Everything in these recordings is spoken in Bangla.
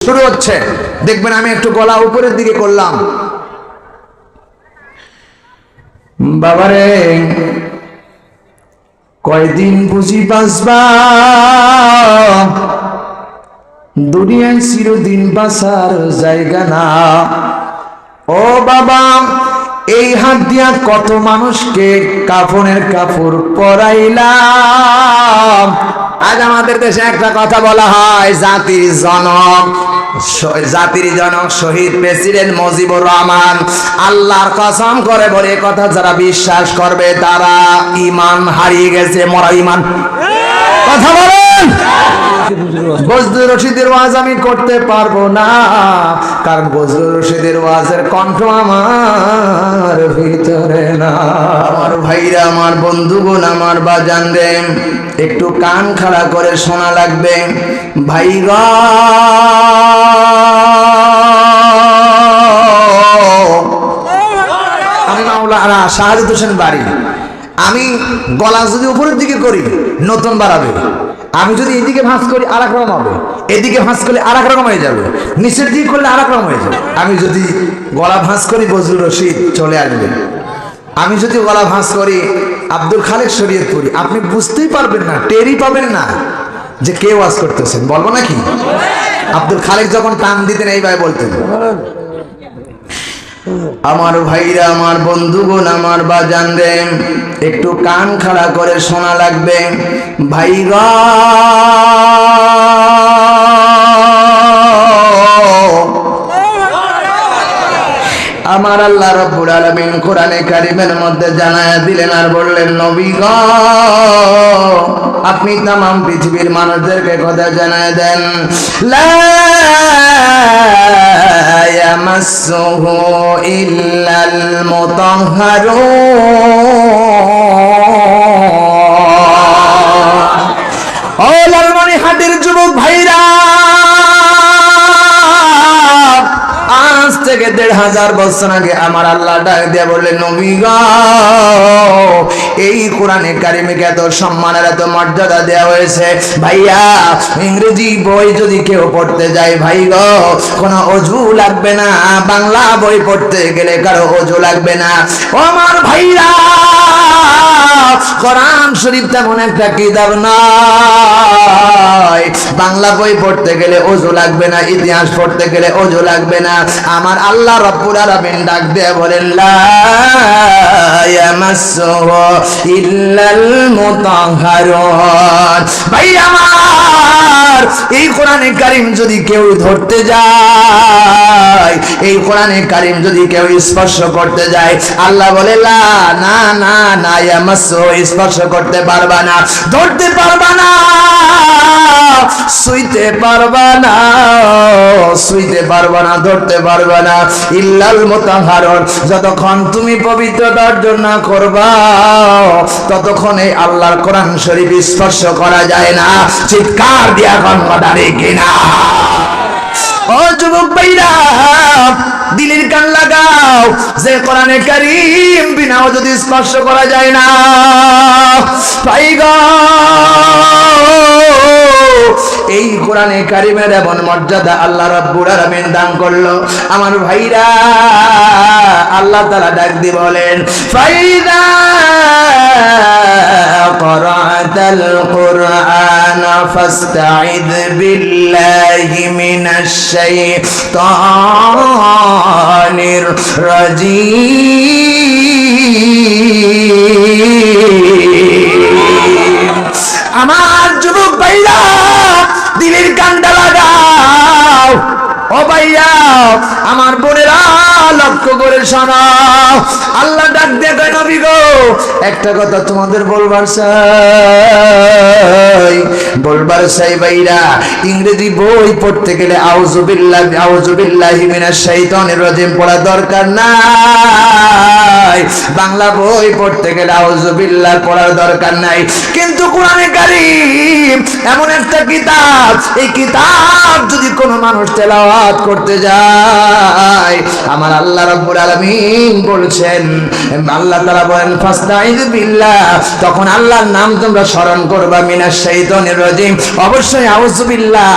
শুরু হচ্ছে, দেখবেন আমি একটু গলা উপরের দিকে করলাম। বাবারে কয়দিন বুঝি বাঁচবা, দুনিয়ায় চিরদিন বাঁচার জায়গা না। ও বাবা, এই হাত দিয়া কত মানুষকে কাফনের কাপড় পরাইলাম। আজ আমাদের দেশে একটা কথা বলা হয়, জাতির জনক শহীদ প্রেসিডেন্ট মুজিবুর রহমান। আল্লাহর কসম করে বলে কথা যারা বিশ্বাস করবে তারা ঈমান হারিয়ে গেছে, মরা ঈমান। কথা বলেন। বজলুর রশিদের ওয়াজ আমি করতে পারবো না, কারণ বজলুর রশিদের ওয়াজের কণ্ঠ আমার ভিতরে না। আমার ভাইরা, আমার বন্ধুগণ, আমার বাজান রে, একটু কান খাড়া করে শোনা লাগবে। ভাই গো, আমি মাওলানা শাহাদাত হোসেন বাড়ি। আমি গলা যদি উপরের দিকে করি নতুন বাড়াবে, আমি যদি এদিকে ভাঁজ করি আর এক রকম হবে, এদিকে ভাঁজ করলে আর এক রকম হয়ে যাবে, নিচের দিকে করলে আর এক রকম হয়ে যাবে। আমি যদি গলা ভাঁজ করি বজলুর রশিদ চলে আসবে, আমি যদি গলা ভাঁজ করি আব্দুল খালেক শরীয়তপুরি, আপনি বুঝতেই পারবেন না, টেরই পাবেন না যে কে ওয়াজ করতেছেন। বলবো নাকি? আব্দুল খালেক যখন টান দিতেন এইভাবে বলতেন। আমার ভাইরা, আমার বন্ধুগণ, আমার বাজান রে, একটু কান খাড়া করে শোনা লাগবে। ভাই গো, আমার আল্লাহ রাব্বুল আলামিন কোরআনে কারীমের মধ্যে জানায়া দিলেন আর বললেন, নবী গো, আপনি तमाम পৃথিবীর মানুষদেরকে কথা জানায় দেন, লা ইয়ামাসসুহু ইল্লাল মুতাহহারুন। ও লালমনিরহাটের যুবক ভাইরা, আজ থেকে ১৫০০ বছর আগে আমার আল্লাহ ডাক দিয়ে বললেন, নবী গো, এই কোরআনে কারিমে এত সম্মানের, এত মর্যাদা দেওয়া হয়েছে। ভাইয়া, ইংরেজি বই যদি কেউ পড়তে যায়, ভাই গো, কোনো অজু লাগবে না। বাংলা বই পড়তে গেলে কারো অজু লাগবে না। ও আমার ভাইরা, কোরআন শরীফ তেমন একটা কিতাব নয়, বাংলা বই পড়তে গেলে অজু লাগবে না, ইতিহাস পড়তে গেলে অজু লাগবে না। আমার আল্লাহ রাব্বুল আলামিন ডাক দিয়ে বলেন, লা ইয়ামাসসুহু ইল্লাল মুতাহহারুন। ভাই আমার, এই কোরআনে কারীম যদি কেউ ধরতে যায়, এই কোরআনে কারীম যদি কেউ স্পর্শ করতে যায়, আল্লাহ বলে, লা, না না না, ইয়ামাসসুহু, স্পর্শ করতে পারবা না, ধরতে পারবা না, ছুঁইতে পারবা না, ছুঁইতে পারবা না, ধরতে পারবা না, ইল্লাল মুতাহহারুন। যতক্ষণ তুমি পবিত্রতা অর্জন না করবা ততক্ষণ এই আল্লাহর কোরআন শরীফ স্পর্শ করা যায় না। চিৎকার দিয়া কোন কথা নেই কিনা? ও যুবক ভাইরা, দিলের কান লাগাও, যে কোরআনে কারীম বিনা যদি স্পর্শ করা যায় না। ভাই গো, এই কোরআনে কারীমের এমন মর্যাদা আল্লাহ রাব্বুল আলামিন দান করলো। আমার ভাইরা, আল্লাহ তাআলা ডাক দিয়ে বলেন, ফাইদা ক্বরাতাল কুরআন ফাস্তাইদ বিল্লাহি মিনাশ শাইতানির রাজীম। আমার যুবক ভাইরা, দিলের কানটা লাগাও। ও ভাইয়া, আমার বোনেরা, লক্ষ্য করে শোনো। আল্লাহ ডাক দিয়ে কয়, নবী গো, একটা কথা তোমাদের বলবার চাই ভাইরা, ইংরেজি বই পড়তে গেলে আউযু বিল্লাহি মিনাশ শাইতানির রাজীম পড়া দরকার নাই। বাংলা বই পড়তে গেলে আউযু বিল্লাহ পড়ার দরকার নাই। কিন্তু কোরআনে কারীম এমন একটা কিতাব, এই কিতাব যদি কোনো মানুষ তেলাওয়াত করতে যায়, আমার আল্লাহ আল্লাহ রাব্বুল আলামিন বলছেন, আল্লাহ তাআলা বলেন ফাস্তাইযু বিল্লাহ, তখন আল্লাহর নাম তোমরা স্মরণ করবা, মিনাশ শাইতানির রাজিম, অবশ্যই আউযু বিল্লাহ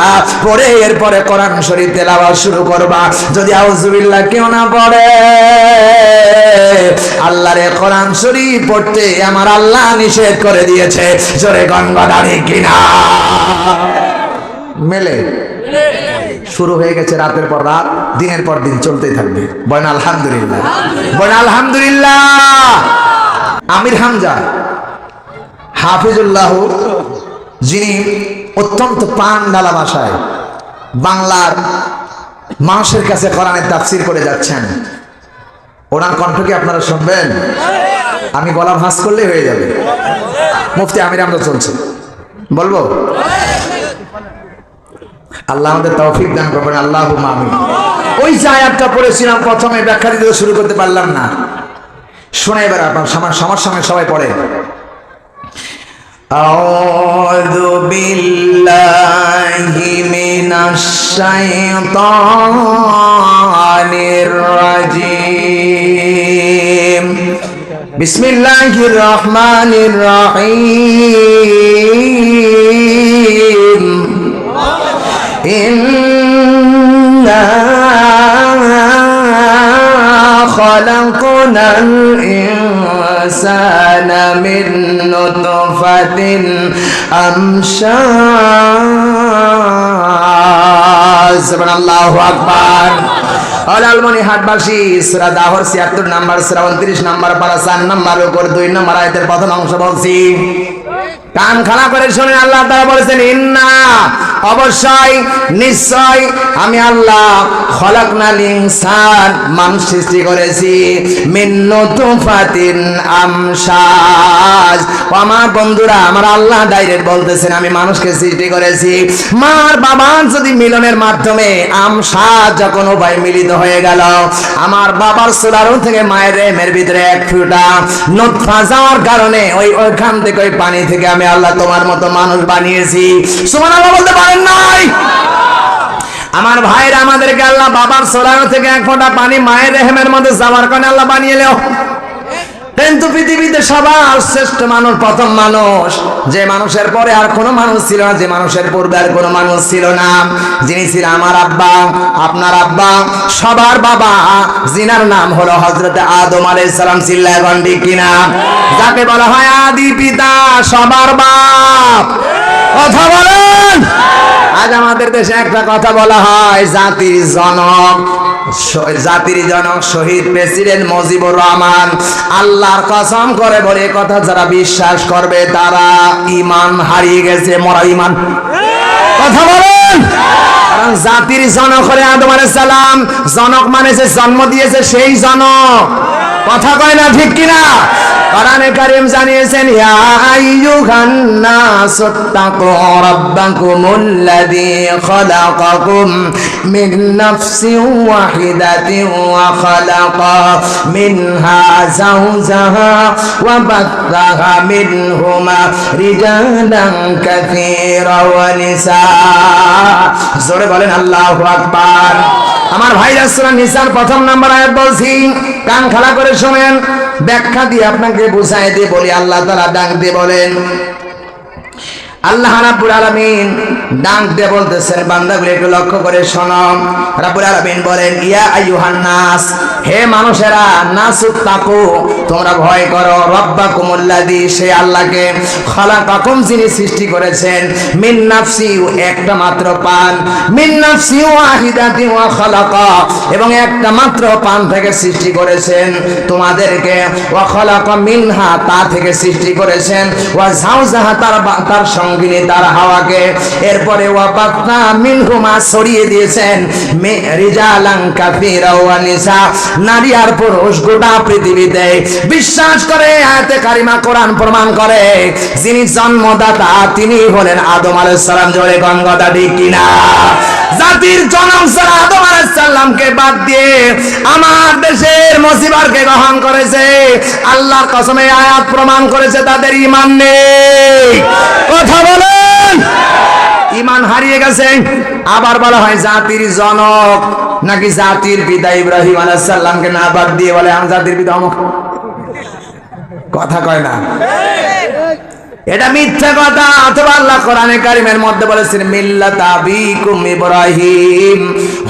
পরে এরপরে কোরআন শরীফ তেলাওয়াত শুরু করবা। যদি আউযু বিল্লাহ কেউ না পড়ে, আল্লাহর কোরআন শরীফ পড়তে আমার আল্লাহ নিষেধ করে দিয়েছে। জোরে গণগণারি কিনা মেলে শুরু হয়ে গেছে, রাতের পর রাত, দিনের পর দিন চলতেই থাকবে। বলেন আলহামদুলিল্লাহ, বলেন আলহামদুলিল্লাহ। আমির হামজা হাফিজুল্লাহ, যিনি অত্যন্ত প্রাণ ঢালা ভাষায় বাংলার মানুষের কাছে কোরআনের তাফসীর করে যাচ্ছেন, ওনার কণ্ঠ কি আপনারা শুনবেন? আমি গলা ভাঁজ করলেই হয়ে যাবে। মুফতি আমির হামজা চলছে, বলবো? আল্লাহ আমাদের তৌফিক দান করবেন, আল্লাহুম্মা আমিন। ওই যে আয়াতটা পড়েছিলাম প্রথমে, ব্যাখ্যা দিতে শুরু করতে পারলাম না, শুনে এবার আপনার আমার সঙ্গে সবাই পড়ে। আউযু বিল্লাহি মিনাশ শাইতানির রাজিম, বিসমিল্লাহির রহমানির রহিম। ইন্না খালাকনাল ইনসানা মিন নুতফাতিন আমশাজ। সুবহানাল্লাহু আকবার। আলালমনি হাটবাসী, সূরা দাহর ৭৬ নাম্বার, সূরা ২৯ নাম্বার পারা ৪ নাম্বার উপর ২ নম্বর আয়াতের প্রথম অংশ বলছি, কান খাড়া করে শুনেন। আল্লাহ তাআলা বলেছেন, ইন্না অবশ্যই, নিশ্চয় আমি আল্লাহ খলাকনাল ইনসান মানুষ সৃষ্টি করেছি, মিন নুতফাতিন আমশাজ। আমার বন্ধুরা, আমার আল্লাহ ডাইরেক্ট বলতেছেন আমি মানুষকে সৃষ্টি করেছি মার বাবার যদি মিলনের মাধ্যমে আমশাজ যখন উভয় মিলিত হয়ে গেল, আমার বাবার সোলারু থেকে মায়ের রেহেমের ভিতরে এক ফোঁটা নুতফা যাওয়ার কারণে ওইখান থেকে ওই পানি থেকে আমি আল্লাহ তোমার মতো মানুষ বানিয়েছি। সুবহানাল্লাহ বলতে পারেন নাই? আমার ভাইরা, আমাদেরকে আল্লাহ বাবার সোলারু থেকে এক ফোঁটা পানি মায়ের রেহেমের মধ্যে যাওয়ার কারণে আল্লাহ বানিয়ে এলো। কিন্তু পৃথিবীতে সবার শ্রেষ্ঠ মানুষ, প্রথম মানুষ, যে মানুষের পরে আর কোনো মানুষ ছিল না, যে মানুষের পূর্বে আর কোনো মানুষ ছিল না, যিনি ছিল আমার আব্বা, আপনার আব্বা, সবার বাবা, যিনার নাম হলো হযরত আদম আলাইহিস সালাম। চিল্লায় বলেন ঠিক কিনা? যাকে বলা হয় আদি পিতা, সবার বাপ। কথা বলেন। আজ আমাদের দেশে একটা কথা বলা হয়, জাতির জনক শহীদ প্রেসিডেন্ট মুজিবুর রহমান। আল্লাহর কসম করে বলে কথা যারা বিশ্বাস করবে তারা ঈমান হারিয়ে গেছে, মরা ঈমান। কথা বলেন। কারণ জাতির জনক হলে আদম আলাইহিস সালাম, জনক মানে যে জন্ম দিয়েছে সেই জনক। কথা কয় না ঠিক কিনা? কোরআনে কারীম জানিয়েছেন, ইয়া আইয়ুহান নাসু তাকু রাব্বাকুমুল্লাযী খালাকাকুম মিন নাফসিন ওয়াহিদাতিন ওয়া খালাকা মিনহা যাওজাহা ওয়া বাত্তাহা মিনহুমা রিজালান কাসীরা ওয়া নিসা। জোরে বলেন আল্লাহু আকবার। আমার ভাইরা, সূরা নিসার প্রথম নাম্বার আয়াত বলছি, কান খাড়া করে শুনেন, ব্যাখ্যা দিয়ে আপনাকে বুঝাই দিয়ে বলি। আল্লাহ তাআলা ডাক দিয়ে বলেন, আল্লাহ রাব্বুল আলামিন ডাক দিয়ে বলতেছেন, বান্দাগুলো একটু লক্ষ্য করে শোনো। রাব্বুল আলামিন বলেন, ইয়া আইয়ুহান নাস, হে মানুষেরা, নাসুত্তাকু, তোমরা ভয় করো, রাব্বাকুমুল্লাযী, সেই আল্লাহকে, খালাকাকুম, যিনি সৃষ্টি করেছেন, মিন নাফসি, একটা মাত্র প্রাণ, মিন নাফসি ওয়াহিদাতিন ওয়া খালাকা, এবং একটা মাত্র প্রাণ থেকে সৃষ্টি করেছেন তোমাদেরকে, ওয়া খালাকা মিনহা, তা থেকে সৃষ্টি করেছেন, ওয়া যাওজাহা, তার সঙ্গিনী তার হাওয়াকে, এরপরে ওয়া বাত্তা মিনহুমা, ছড়িয়ে দিয়েছেন রিজালান কাসীরা ওয়া নিসা, নারী আর পুরুষ গোটা পৃথিবীতে। বিশ্বাস করে আয়াতে কারিমা কোরআন প্রমাণ করে, যিনি জন্মদাতা তিনি হলেন আদম আলাইহিস সালাম। জোরে গঙ্গা ঠিক কিনা? জাতির জনক যারা আদম আলাইহিস সালামকে বাদ দিয়ে আমার দেশের মুসিবরকে গ্রহণ করেছে, আল্লাহর কসমে আয়াত প্রমাণ করেছে তাদের ঈমান নেই। কথা বলেন। ইমান হারিয়ে গেছে। আবার বলা হয় জাতির জনক নাকি জাতির পিতা ইব্রাহিম আলাইহিস সালামকে না বাদ দিয়ে বলে আমি জাতির পিতা অমুক। কথা কয় না, এটা মিথ্যা কথা। অথবা আল্লাহ কোরআনে কারিমের মধ্যে বলেছেন মিল্লাত আবিকুম ইব্রাহিম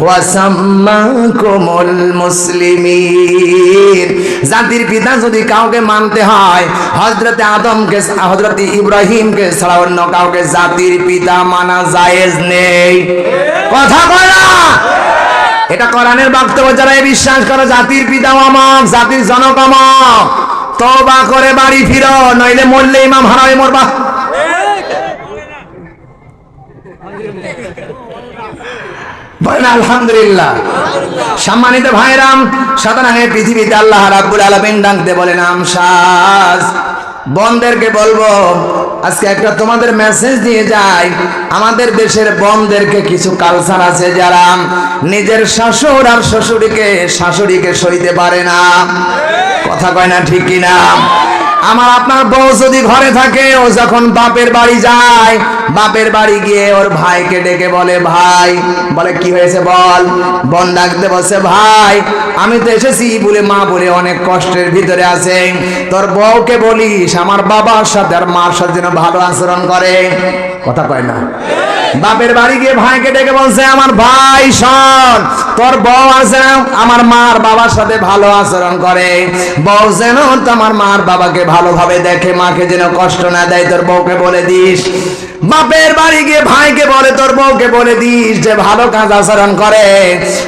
ওয়া সাম্মাকুমুল মুসলিমিন। জাতির পিতা যদি কাউকে মানতে হয় হযরতে আদমকে, হযরতে ইব্রাহিমকে ছাড়া অন্য কাউকে জাতির পিতা মানা জায়েজ নেই। কথা কয় না, এটা কোরআনের বক্তব্য। যারা বিশ্বাস করে জাতির পিতা অমক, জাতির জনক অমক, তওবা করে বাড়ি ফিরো, নইলে মরলে ইমাম হারামে মরবা। বলেন আলহামদুলিল্লাহ। সম্মানিত ভাইরাম, সুতরাং এই পৃথিবীতে আল্লাহ রাব্বুল আলামিন ডাকতে বলেন আমসাস। বনদেরকে বলবো আজকে একটা তোমাদের মেসেজ দিয়ে যাই। আমাদের দেশের বনদেরকে কিছু কালচার আছে যারা নিজের শ্বশুর আর শাশুড়িকে সইতে পারে না। কথা কয় না, ঠিক কিনা? আমার আপনার বউ যদি ঘরে থাকে, ও যখন বাপের বাড়ি যায়, বাপের বাড়ি গিয়ে ওর ভাইকে ডেকে বলে ভাই, বলে কি হয়েছে বল। বোন ডাকতে বসে ভাই আমি তো এসেছি বলে মা বলে অনেক কষ্টের ভিতরে আছে, তোর বউকে বলিস আমার বাবার সাথে আর মার সাথে যেন ভালো আচরণ করে। কথা কয় না। বাপের বাড়ি গিয়ে ভাইকে ডেকে বলছে আমার ভাই শোন, তোর বউ আছে আমার মার বাবার সাথে ভালো আচরণ করে, বউ যেন তোমার মার বাবাকে ভালোভাবে দেখে, মাকে যেন কষ্ট না দেয়, তোর বউকে বলে দিস। বাপের বাড়ি গিয়ে ভাইকে বলে তোর বউকে বলে দিস যে ভালো কাজ আচরণ করে।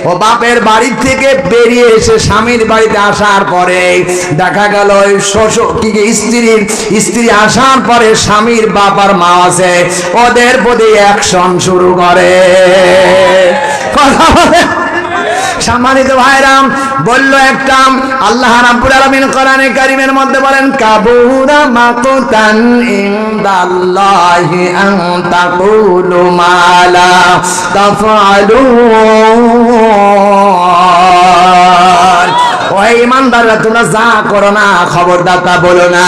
ও বাপের বাড়ি থেকে বেরিয়ে এসে স্বামীর বাড়িতে আসার পরে দেখা গেল ওই শ্বশুর স্ত্রী আসার পরে স্বামীর বাবার মা আছে, ওদের প্রতি অ্যাকশন শুরু করে। কথা বলে। সম্মানিত ভাইরাম, বলল একটা আল্লাহ রাব্বুল আলামিন কোরআনে কারীমের মধ্যে বলেন কাবুরা মাকতান ইনদাল্লাহি আন তাকুলু মা লা তাফআলুন। ও ইমানদাররা তোমরা যা করো না খবরদার তা বলো না,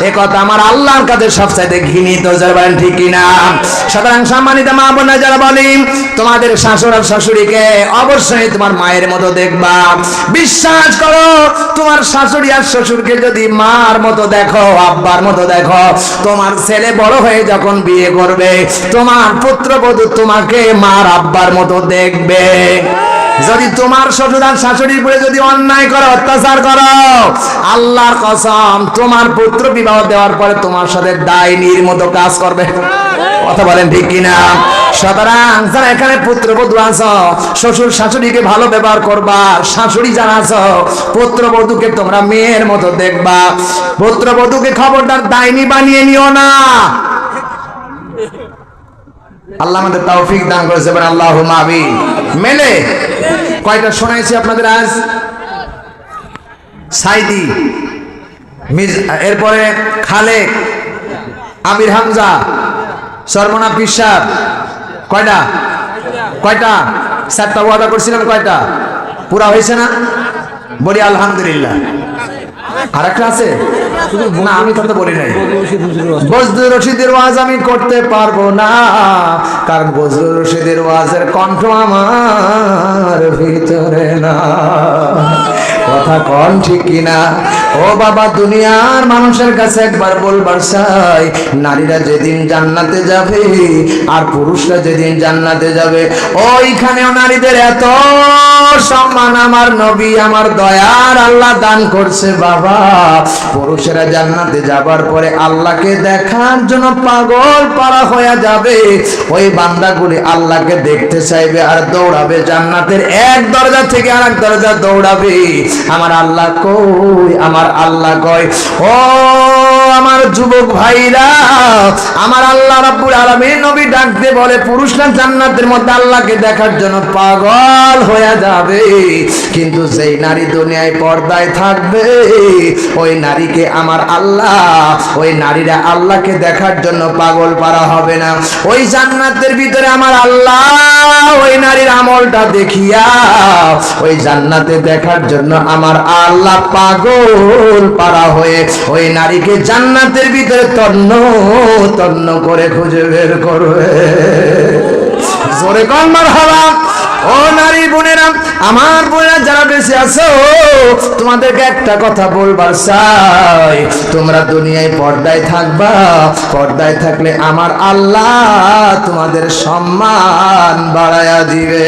এ কথা আমার আল্লাহর কাছে সবচেয়ে ঘৃণিত। যারা বলেন ঠিক কিনা? সুতরাং সম্মানিত মা বোনা যারা বলি তোমাদের শাশুড় আর শাশুড়িকে অবশ্যই তোমার মায়ের মতো দেখবা। বিশ্বাস করো তোমার শাশুড়ি আর শ্বশুরকে যদি মার মতো দেখো, আব্বার মতো দেখো, তোমার ছেলে বড় হয়ে যখন বিয়ে করবে তোমার পুত্রবধূ তোমাকে মার আব্বার মতো দেখবে। যদি তোমার শ্বশুর আর শাশুড়ির উপরে যদি অন্যায় করো, অত্যাচার করো, আল্লাহর কসম তোমার পুত্র বিবাহ দেওয়ার পরে তোমার সাথে ডাইনির মতো কাজ করবে। কথা বলেন ঠিক কিনা? সুতরাং যারা এখানে পুত্রবধূ আছো, শ্বশুর শাশুড়িকে ভালো ব্যবহার করবা। শাশুড়ি যারা আছো, পুত্রবধূকে তোমরা মেয়ের মতো দেখবা। পুত্রবধূকে খবরদার ডাইনি বানিয়ে নিও না। আল্লাহ আমাদের তৌফিক দান করেছে, বলেন আল্লাহুম্মা আমিন। মেলে কয়টা শোনাইছি আপনাদের আজ? সাইদি, এরপরে খালেক, আমির হামজা, সরমনা পিসাব। কয়টা? কয়টা? 7টা ওয়াদা করছিলাম, কয়টা পুরা হয়েছে না? বলি আলহামদুলিল্লাহ। আর একটা আছে না, আমি তো বলি নাই। বজলুর রশিদের ওয়াজ আমি করতে পারবো না, কারণ বজলুর রশিদের ওয়াজের কণ্ঠ আমার ভিতরে না। কথা কন ঠিক কিনা? ও বাবা, দুনিয়ার মানুষের কাছে একবার বলবার চাই, নারীরা যেদিন জান্নাতে যাবে আর পুরুষরা যেদিন জান্নাতে যাবে, ওইখানেও নারীদের এত সম্মান আমার নবী আমার দয়ার আল্লাহ দান করছে। বাবা, পুরুষেরা জান্নাতে যাবার পরে আল্লাহকে দেখার জন্য পাগল পারা হয়ে যাবে। ওই বান্দাগুলি আল্লাহকে দেখতে চাইবে আর দৌড়াবে জান্নাতের এক দরজা থেকে আরেক দরজা দৌড়াবে। আমার আল্লাহ কই, আমার আল্লাহ কয়। ও আমার যুবক ভাইরা, আমার আল্লাহ রাব্বুল আলামিন নবী ডাকতে বলে পুরুষরা জান্নাতের মধ্যে আল্লাহকে দেখার জন্য পাগল হয়ে যাবে, কিন্তু যেই নারী দুনিয়ায় পর্দায় থাকবে ওই নারীকে আমার আল্লাহ, ওই নারীরা আল্লাহকে দেখার জন্য পাগল পারা হবে না। ওই জান্নাতের ভিতরে আমার আল্লাহ ওই নারীর আমলটা দেখিয়া ওই জান্নাতে দেখার জন্য আমার আল্লাহ পাগল পারা হয়ে ওই নারীকে জান্নাত জান্নাতের ভিতরে তন্ন তন্ন করে খুঁজে বের করবে। জোরে কোন মারহাবা। ও নারী বোনেরা, আমার বোনেরা যারা বেঁচে আছো, তোমাদেরকে একটা কথা বলবার চাই, তোমরা দুনিয়ায় পর্দায় থাকবা। পর্দায় থাকলে আমার আল্লাহ তোমাদের সম্মান বাড়ায়া দিবে।